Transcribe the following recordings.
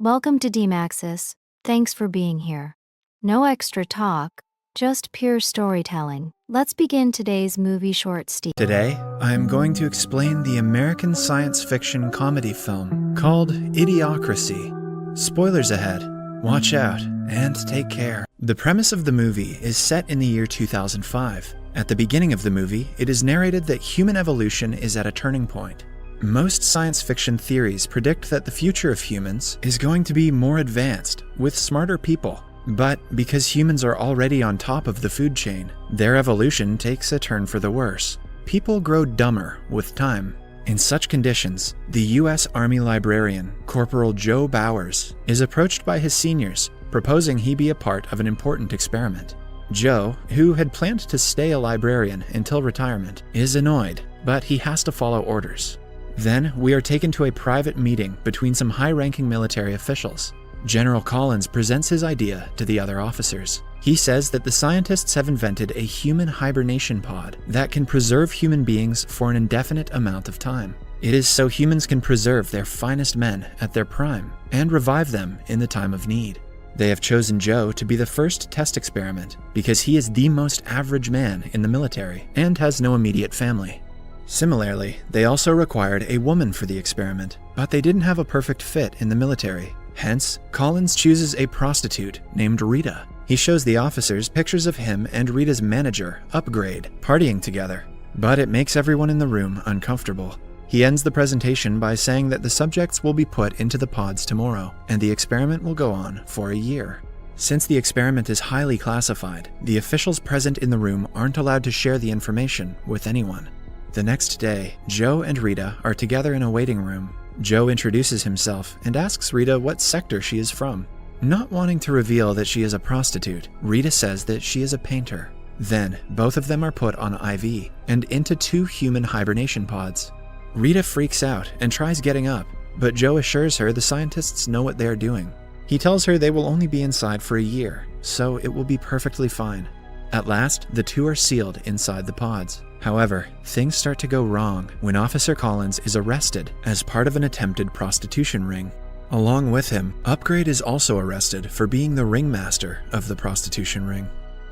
Welcome to DMAXUS. Thanks for being here. No extra talk, just pure storytelling. Let's begin today's movie short steal. Today, I am going to explain the American science fiction comedy film called Idiocracy. Spoilers ahead. Watch out and take care. The premise of the movie is set in the year 2005. At the beginning of the movie, it is narrated that human evolution is at a turning point. Most science fiction theories predict that the future of humans is going to be more advanced, with smarter people. But because humans are already on top of the food chain, their evolution takes a turn for the worse. People grow dumber with time. In such conditions, the U.S. Army librarian, Corporal Joe Bowers, is approached by his seniors, proposing he be a part of an important experiment. Joe, who had planned to stay a librarian until retirement, is annoyed, but he has to follow orders. Then, we are taken to a private meeting between some high-ranking military officials. General Collins presents his idea to the other officers. He says that the scientists have invented a human hibernation pod that can preserve human beings for an indefinite amount of time. It is so humans can preserve their finest men at their prime and revive them in the time of need. They have chosen Joe to be the first test experiment because he is the most average man in the military and has no immediate family. Similarly, they also required a woman for the experiment, but they didn't have a perfect fit in the military. Hence, Collins chooses a prostitute named Rita. He shows the officers pictures of him and Rita's manager, Upgrade, partying together. But it makes everyone in the room uncomfortable. He ends the presentation by saying that the subjects will be put into the pods tomorrow, and the experiment will go on for a year. Since the experiment is highly classified, the officials present in the room aren't allowed to share the information with anyone. The next day, Joe and Rita are together in a waiting room. Joe introduces himself and asks Rita what sector she is from. Not wanting to reveal that she is a prostitute, Rita says that she is a painter. Then, both of them are put on IV and into 2 human hibernation pods. Rita freaks out and tries getting up, but Joe assures her the scientists know what they are doing. He tells her they will only be inside for a year, so it will be perfectly fine. At last, the 2 are sealed inside the pods. However, things start to go wrong when Officer Collins is arrested as part of an attempted prostitution ring. Along with him, Upgrade is also arrested for being the ringmaster of the prostitution ring.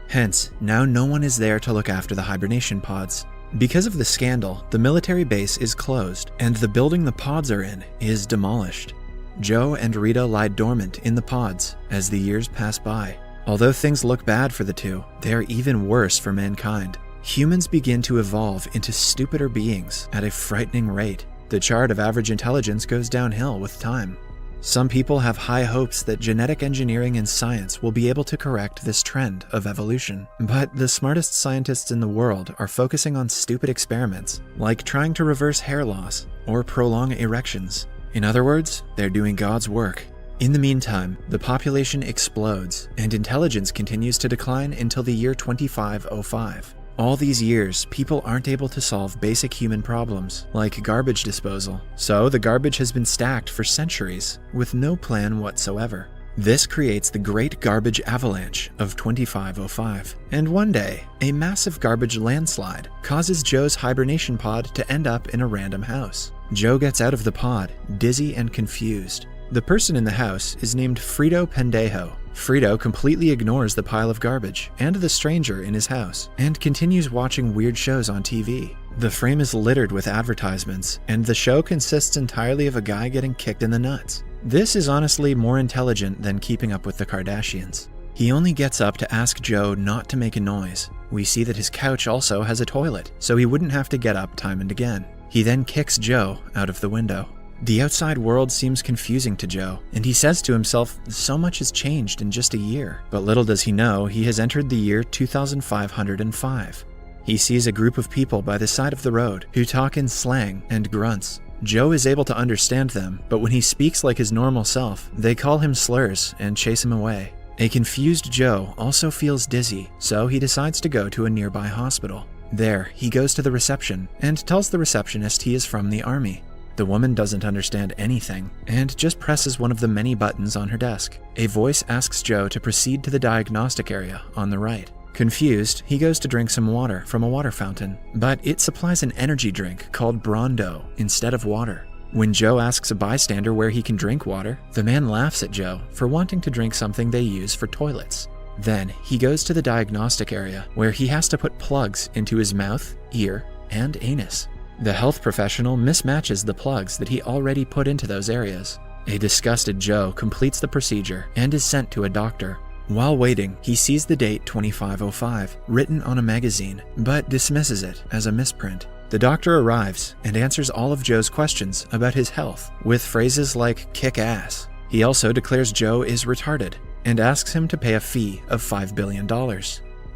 Hence, now no one is there to look after the hibernation pods. Because of the scandal, the military base is closed, and the building the pods are in is demolished. Joe and Rita lie dormant in the pods as the years pass by. Although things look bad for the 2, they are even worse for mankind. Humans begin to evolve into stupider beings at a frightening rate. The chart of average intelligence goes downhill with time. Some people have high hopes that genetic engineering and science will be able to correct this trend of evolution. But the smartest scientists in the world are focusing on stupid experiments, like trying to reverse hair loss or prolong erections. In other words, they're doing God's work. In the meantime, the population explodes, and intelligence continues to decline until the year 2505. All these years, people aren't able to solve basic human problems, like garbage disposal, so the garbage has been stacked for centuries, with no plan whatsoever. This creates the Great Garbage Avalanche of 2505, and one day, a massive garbage landslide causes Joe's hibernation pod to end up in a random house. Joe gets out of the pod, dizzy and confused. The person in the house is named Frito Pendejo. Frito completely ignores the pile of garbage and the stranger in his house, and continues watching weird shows on TV. The frame is littered with advertisements, and the show consists entirely of a guy getting kicked in the nuts. This is honestly more intelligent than keeping up with the Kardashians. He only gets up to ask Joe not to make a noise. We see that his couch also has a toilet, so he wouldn't have to get up time and again. He then kicks Joe out of the window. The outside world seems confusing to Joe, and he says to himself, so much has changed in just a year. But little does he know, he has entered the year 2505. He sees a group of people by the side of the road who talk in slang and grunts. Joe is able to understand them, but when he speaks like his normal self, they call him slurs and chase him away. A confused Joe also feels dizzy, so he decides to go to a nearby hospital. There, he goes to the reception and tells the receptionist he is from the army. The woman doesn't understand anything and just presses one of the many buttons on her desk. A voice asks Joe to proceed to the diagnostic area on the right. Confused, he goes to drink some water from a water fountain, but it supplies an energy drink called Brondo instead of water. When Joe asks a bystander where he can drink water, the man laughs at Joe for wanting to drink something they use for toilets. Then he goes to the diagnostic area where he has to put plugs into his mouth, ear, and anus. The health professional mismatches the plugs that he already put into those areas. A disgusted Joe completes the procedure and is sent to a doctor. While waiting, he sees the date 2505 written on a magazine, but dismisses it as a misprint. The doctor arrives and answers all of Joe's questions about his health with phrases like kick ass. He also declares Joe is retarded and asks him to pay a fee of $5 billion.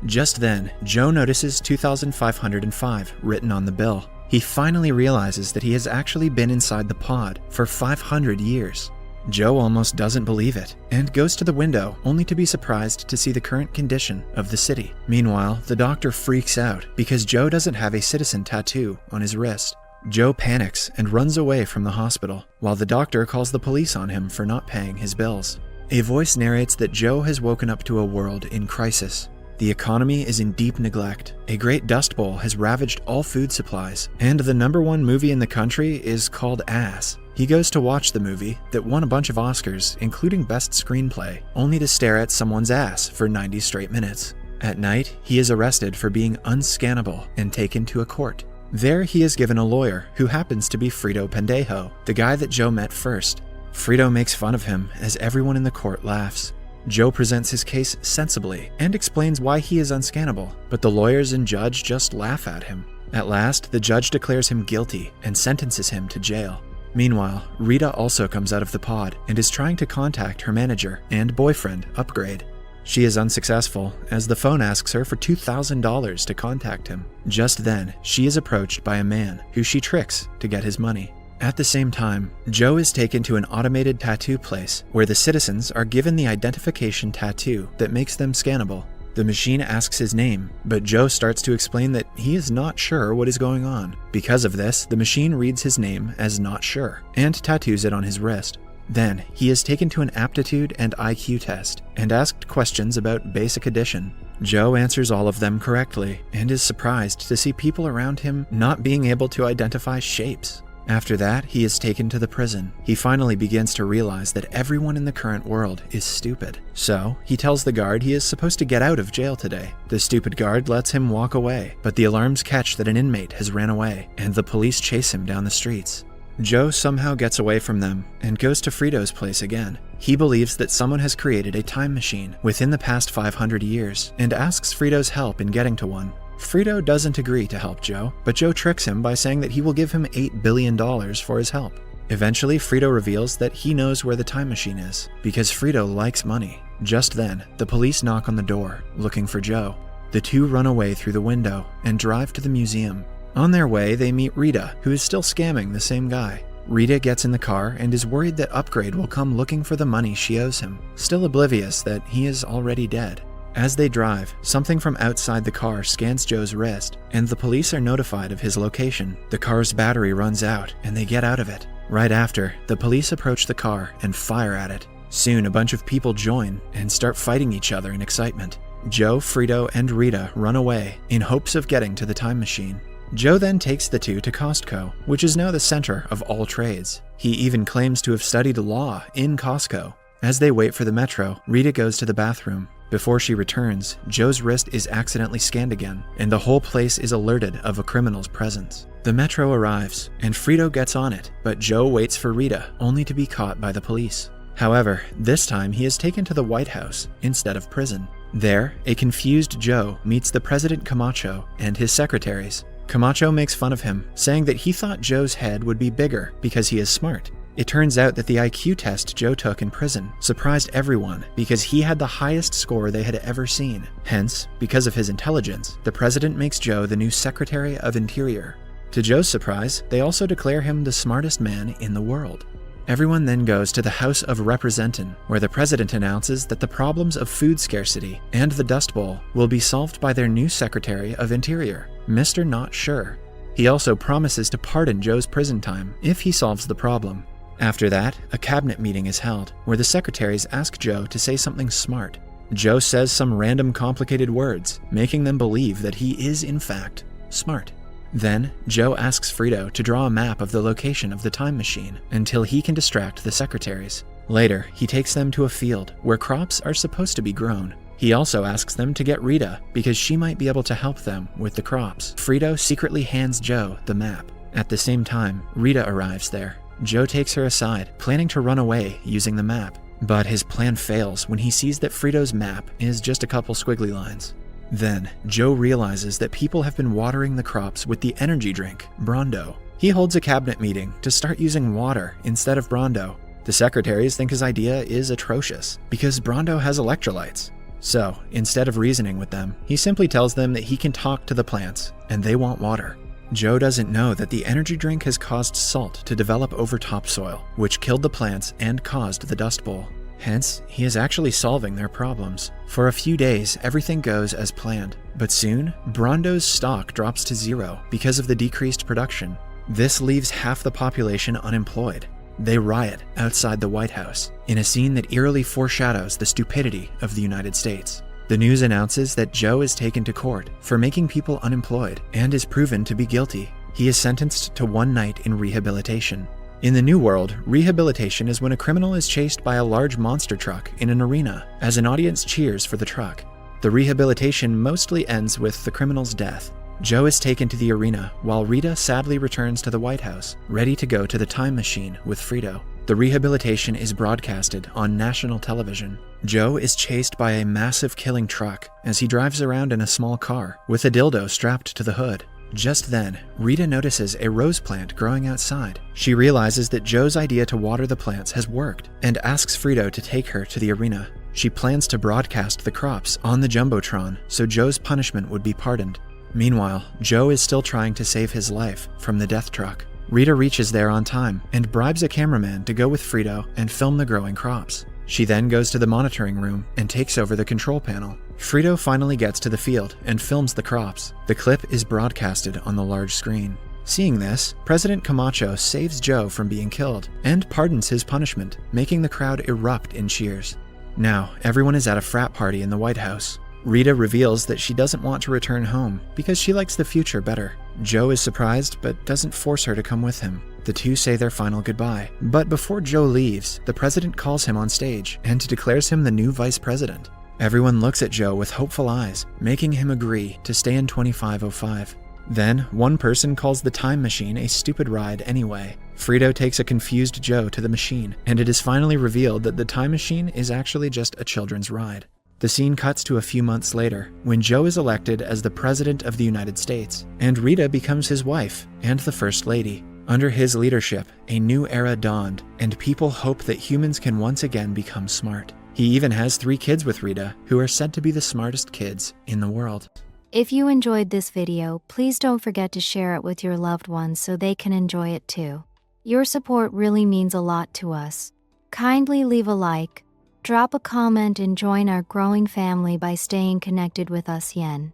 Just then, Joe notices 2505 written on the bill. He finally realizes that he has actually been inside the pod for 500 years. Joe almost doesn't believe it and goes to the window only to be surprised to see the current condition of the city. Meanwhile, the doctor freaks out because Joe doesn't have a citizen tattoo on his wrist. Joe panics and runs away from the hospital, while the doctor calls the police on him for not paying his bills. A voice narrates that Joe has woken up to a world in crisis. The economy is in deep neglect. A great dust bowl has ravaged all food supplies, and the #1 movie in the country is called Ass. He goes to watch the movie that won a bunch of Oscars, including Best Screenplay, only to stare at someone's ass for 90 straight minutes. At night, he is arrested for being unscannable and taken to a court. There he is given a lawyer who happens to be Frito Pendejo, the guy that Joe met first. Frito makes fun of him as everyone in the court laughs. Joe presents his case sensibly and explains why he is unscannable, but the lawyers and judge just laugh at him. At last, the judge declares him guilty and sentences him to jail. Meanwhile, Rita also comes out of the pod and is trying to contact her manager and boyfriend, Upgrade. She is unsuccessful, as the phone asks her for $2,000 to contact him. Just then, she is approached by a man who she tricks to get his money. At the same time, Joe is taken to an automated tattoo place where the citizens are given the identification tattoo that makes them scannable. The machine asks his name, but Joe starts to explain that he is not sure what is going on. Because of this, the machine reads his name as not sure and tattoos it on his wrist. Then, he is taken to an aptitude and IQ test and asked questions about basic addition. Joe answers all of them correctly and is surprised to see people around him not being able to identify shapes. After that, he is taken to the prison. He finally begins to realize that everyone in the current world is stupid. So, he tells the guard he is supposed to get out of jail today. The stupid guard lets him walk away, but the alarms catch that an inmate has ran away, and the police chase him down the streets. Joe somehow gets away from them and goes to Frito's place again. He believes that someone has created a time machine within the past 500 years and asks Frito's help in getting to one. Frito doesn't agree to help Joe, but Joe tricks him by saying that he will give him $8 billion for his help. Eventually, Frito reveals that he knows where the time machine is, because Frito likes money. Just then, the police knock on the door, looking for Joe. The two run away through the window and drive to the museum. On their way, they meet Rita, who is still scamming the same guy. Rita gets in the car and is worried that Upgrade will come looking for the money she owes him, still oblivious that he is already dead. As they drive, something from outside the car scans Joe's wrist, and the police are notified of his location. The car's battery runs out, and they get out of it. Right after, the police approach the car and fire at it. Soon, a bunch of people join and start fighting each other in excitement. Joe, Frito, and Rita run away in hopes of getting to the time machine. Joe then takes the two to Costco, which is now the center of all trades. He even claims to have studied law in Costco. As they wait for the metro, Rita goes to the bathroom. Before she returns, Joe's wrist is accidentally scanned again, and the whole place is alerted of a criminal's presence. The metro arrives, and Frito gets on it, but Joe waits for Rita, only to be caught by the police. However, this time he is taken to the White House instead of prison. There, a confused Joe meets the President Camacho and his secretaries. Camacho makes fun of him, saying that he thought Joe's head would be bigger because he is smart. It turns out that the IQ test Joe took in prison surprised everyone because he had the highest score they had ever seen. Hence, because of his intelligence, the president makes Joe the new Secretary of Interior. To Joe's surprise, they also declare him the smartest man in the world. Everyone then goes to the House of Representatives, where the president announces that the problems of food scarcity and the Dust Bowl will be solved by their new Secretary of Interior, Mr. Not Sure. He also promises to pardon Joe's prison time if he solves the problem. After that, a cabinet meeting is held, where the secretaries ask Joe to say something smart. Joe says some random complicated words, making them believe that he is in fact smart. Then, Joe asks Frito to draw a map of the location of the time machine until he can distract the secretaries. Later, he takes them to a field where crops are supposed to be grown. He also asks them to get Rita because she might be able to help them with the crops. Frito secretly hands Joe the map. At the same time, Rita arrives there. Joe takes her aside, planning to run away using the map. But his plan fails when he sees that Frito's map is just a couple squiggly lines. Then, Joe realizes that people have been watering the crops with the energy drink, Brondo. He holds a cabinet meeting to start using water instead of Brondo. The secretaries think his idea is atrocious because Brondo has electrolytes. So, instead of reasoning with them, he simply tells them that he can talk to the plants, and they want water. Joe doesn't know that the energy drink has caused salt to develop over topsoil, which killed the plants and caused the Dust Bowl. Hence, he is actually solving their problems. For a few days, everything goes as planned, but soon, Brondo's stock drops to zero because of the decreased production. This leaves half the population unemployed. They riot outside the White House, in a scene that eerily foreshadows the stupidity of the United States. The news announces that Joe is taken to court for making people unemployed and is proven to be guilty. He is sentenced to 1 night in rehabilitation. In the New World, rehabilitation is when a criminal is chased by a large monster truck in an arena as an audience cheers for the truck. The rehabilitation mostly ends with the criminal's death. Joe is taken to the arena while Rita sadly returns to the White House, ready to go to the time machine with Frito. The rehabilitation is broadcasted on national television. Joe is chased by a massive killing truck as he drives around in a small car with a dildo strapped to the hood. Just then, Rita notices a rose plant growing outside. She realizes that Joe's idea to water the plants has worked and asks Frito to take her to the arena. She plans to broadcast the crops on the Jumbotron so Joe's punishment would be pardoned. Meanwhile, Joe is still trying to save his life from the death truck. Rita reaches there on time and bribes a cameraman to go with Frito and film the growing crops. She then goes to the monitoring room and takes over the control panel. Frito finally gets to the field and films the crops. The clip is broadcasted on the large screen. Seeing this, President Camacho saves Joe from being killed and pardons his punishment, making the crowd erupt in cheers. Now, everyone is at a frat party in the White House. Rita reveals that she doesn't want to return home because she likes the future better. Joe is surprised but doesn't force her to come with him. The two say their final goodbye. But before Joe leaves, the president calls him on stage and declares him the new vice president. Everyone looks at Joe with hopeful eyes, making him agree to stay in 2505. Then, one person calls the time machine a stupid ride anyway. Frito takes a confused Joe to the machine, and it is finally revealed that the time machine is actually just a children's ride. The scene cuts to a few months later, when Joe is elected as the President of the United States, and Rita becomes his wife and the First Lady. Under his leadership, a new era dawned, and people hope that humans can once again become smart. He even has 3 kids with Rita, who are said to be the smartest kids in the world. If you enjoyed this video, please don't forget to share it with your loved ones so they can enjoy it too. Your support really means a lot to us. Kindly leave a like, drop a comment and join our growing family by staying connected with us yen.